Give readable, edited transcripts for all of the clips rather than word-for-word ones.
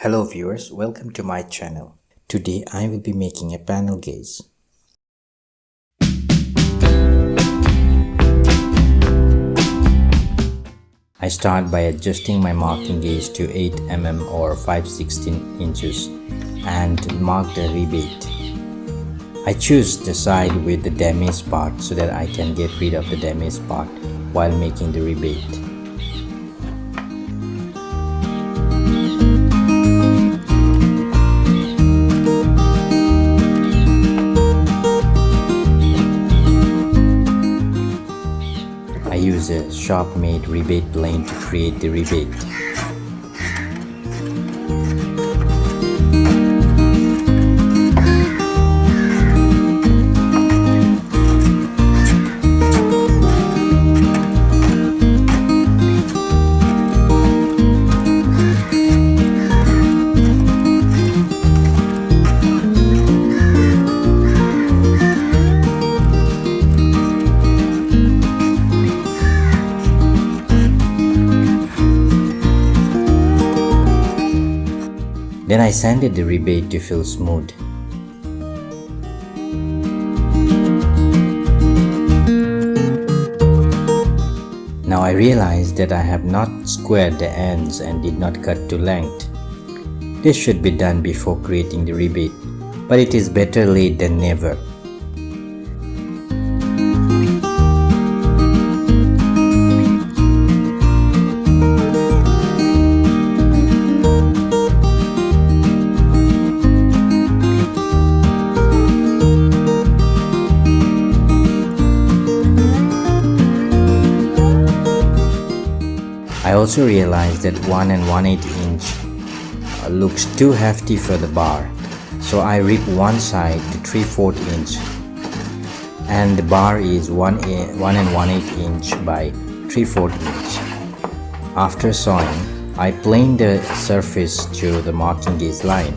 Hello viewers, welcome to my channel. Today I will be making a panel gauge. I start by adjusting my marking gauge to 8 mm or 5/16 inches and mark the rebate. I choose the side with the damaged part so that I can get rid of the damaged part while making the rebate. I use a sharp-made rebate plane to create the rebate. Then I sanded the rebate to feel smooth. Now I realized that I have not squared the ends and did not cut to length. This should be done before creating the rebate, but it is better late than never. I also realized that 1 1/8 inch looks too hefty for the bar, so I rip one side to 3/4 inch, and the bar is 1 1/8 inch by 3/4 inch. After sawing, I plane the surface to the marking gauge line.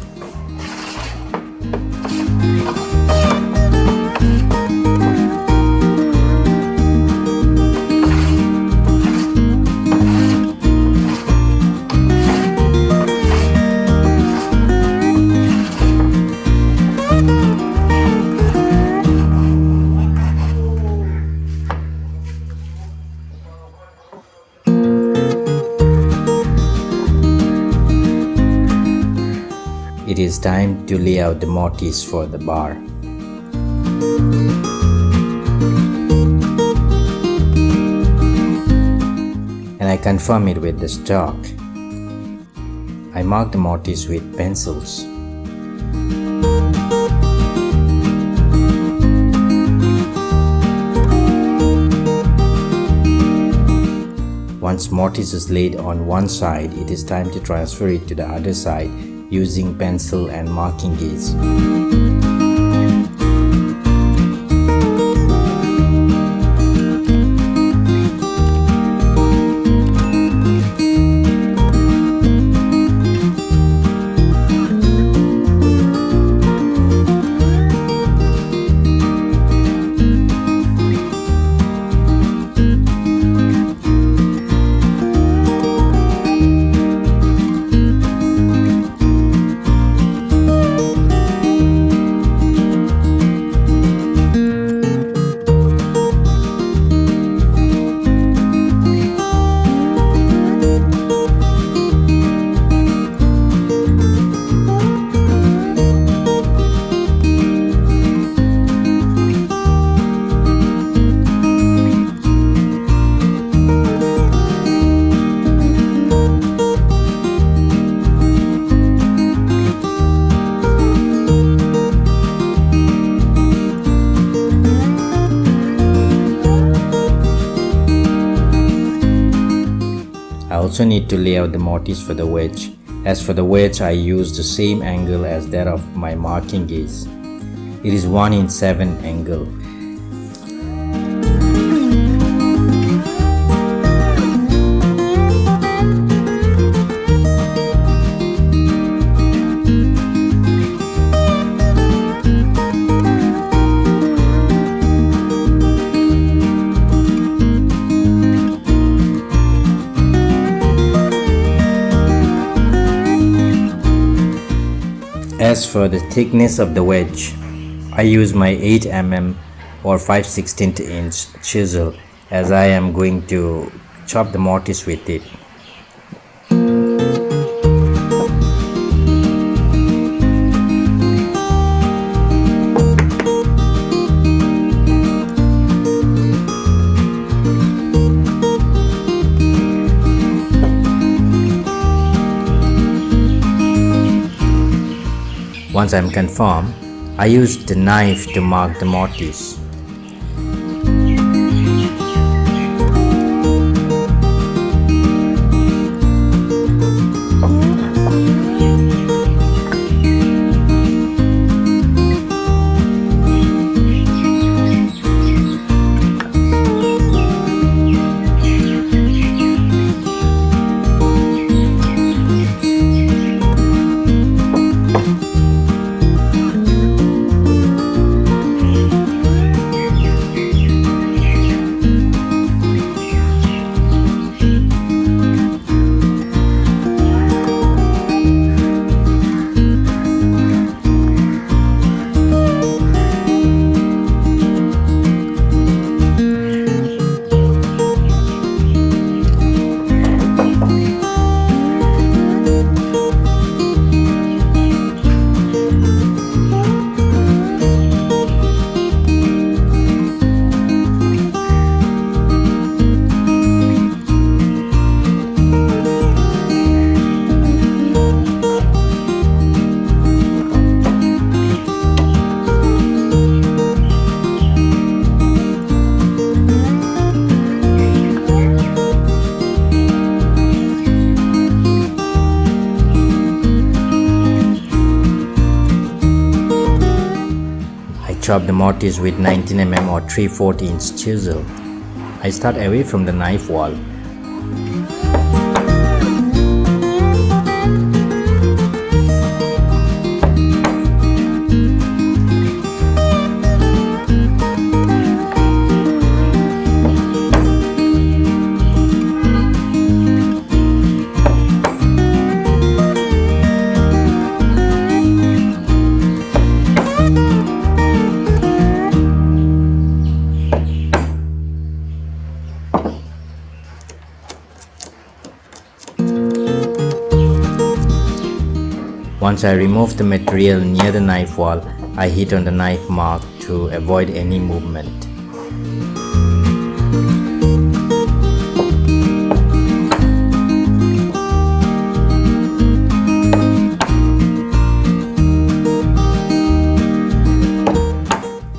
It is time to lay out the mortise for the bar. And I confirm it with the stock. I mark the mortise with pencils. Once mortise is laid on one side, it is time to transfer it to the other side using pencil and marking gauge. I also need to lay out the mortise for the wedge. As for the wedge, I use the same angle as that of my marking gauge. It is 1/7 angle. As for the thickness of the wedge, I use my 8 mm or 5/16 inch chisel as I am going to chop the mortise with it. Once I'm confirmed, I use the knife to mark the mortise. Chop the mortise with 19 mm or 3/4 inch chisel. I start away from the knife wall. Once I remove the material near the knife wall, I hit on the knife mark to avoid any movement.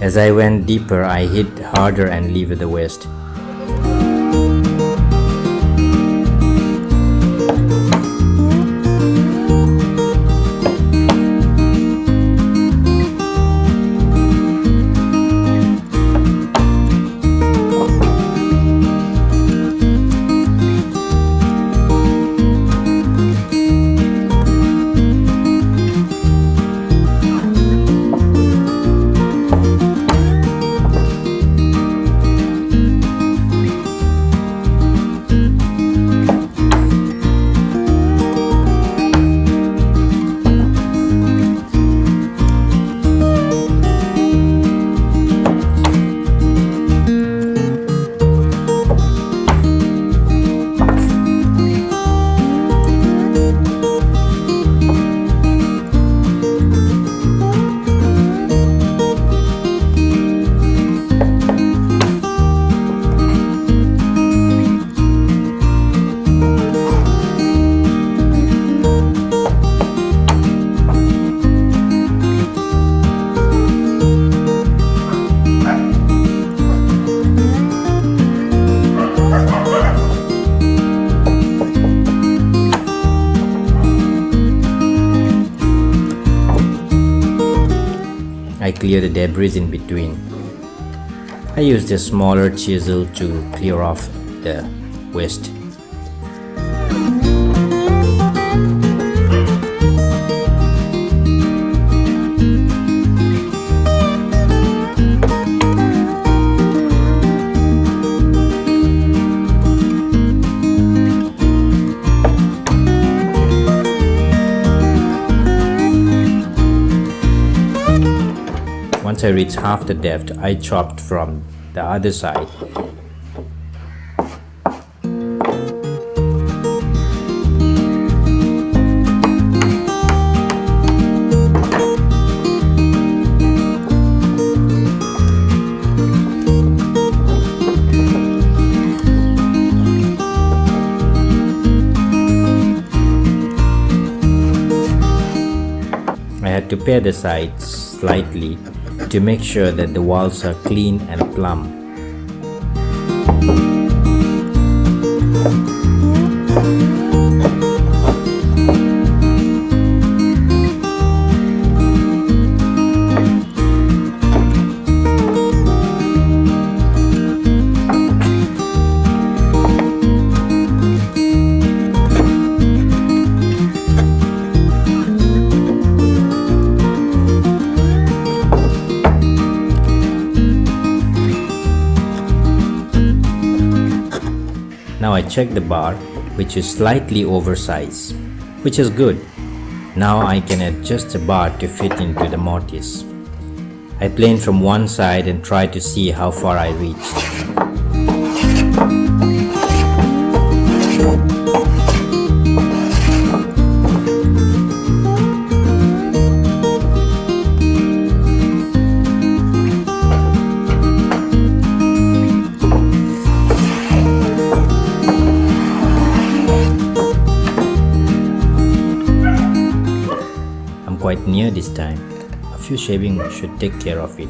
As I went deeper, I hit harder and leave the waste. I clear the debris in between. I use the smaller chisel to clear off the waste. Once I reached half the depth, I chopped from the other side. I had to pare the sides slightly to make sure that the walls are clean and plumb. Now I check the bar, which is slightly oversized, which is good. Now I can adjust the bar to fit into the mortise. I plane from one side and try to see how far I reached. Quite near this time. A few shaving should take care of it.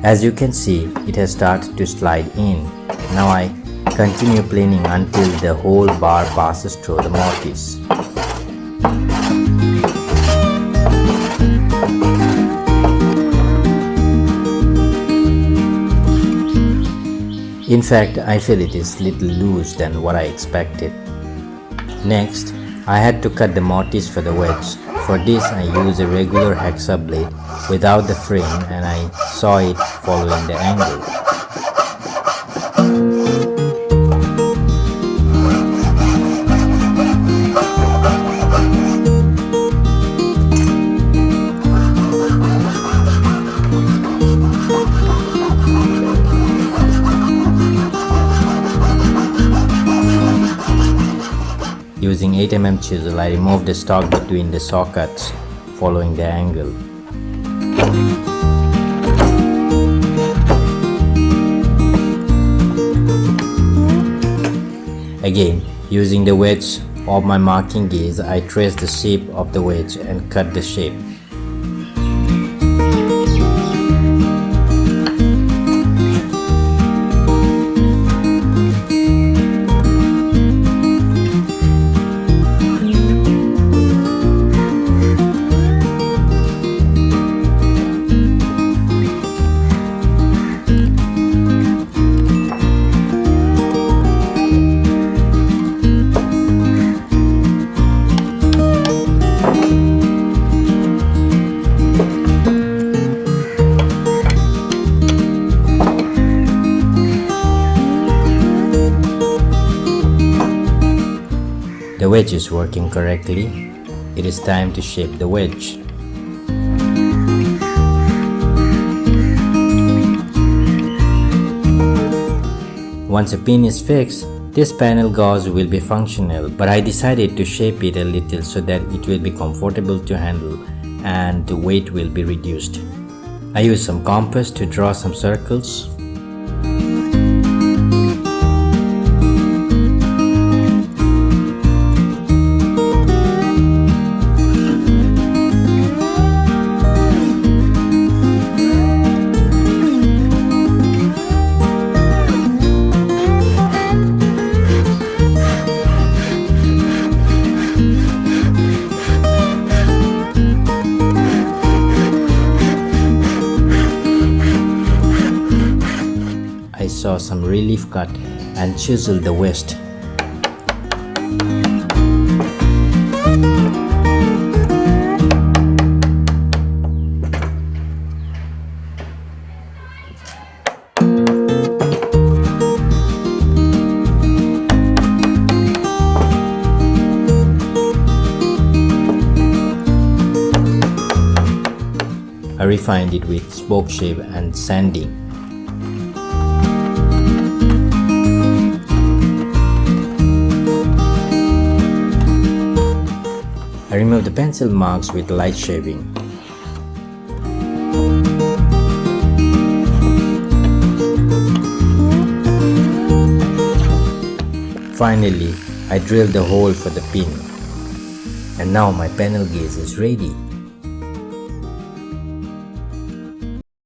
As you can see, it has started to slide in. Now I continue planing until the whole bar passes through the mortise. In fact, I feel it is little loose than what I expected. Next, I had to cut the mortise for the wedge. For this, I used a regular hacksaw blade without the frame, and I saw it following the angle. Using 8mm chisel, I removed the stock between the saw cuts, following the angle. Again, using the wedge of my marking gauge, I traced the shape of the wedge and cut the shape. The wedge is working correctly. It is time to shape the wedge. Once a pin is fixed, this panel gauze will be functional, but I decided to shape it a little so that it will be comfortable to handle and the weight will be reduced. I used some compass to draw some circles. I saw some relief cut and chiseled the waist. I refined it with spoke shape and sanding. I removed the pencil marks with light shaping. Finally, I drilled the hole for the pin. And now my panel gaze is ready.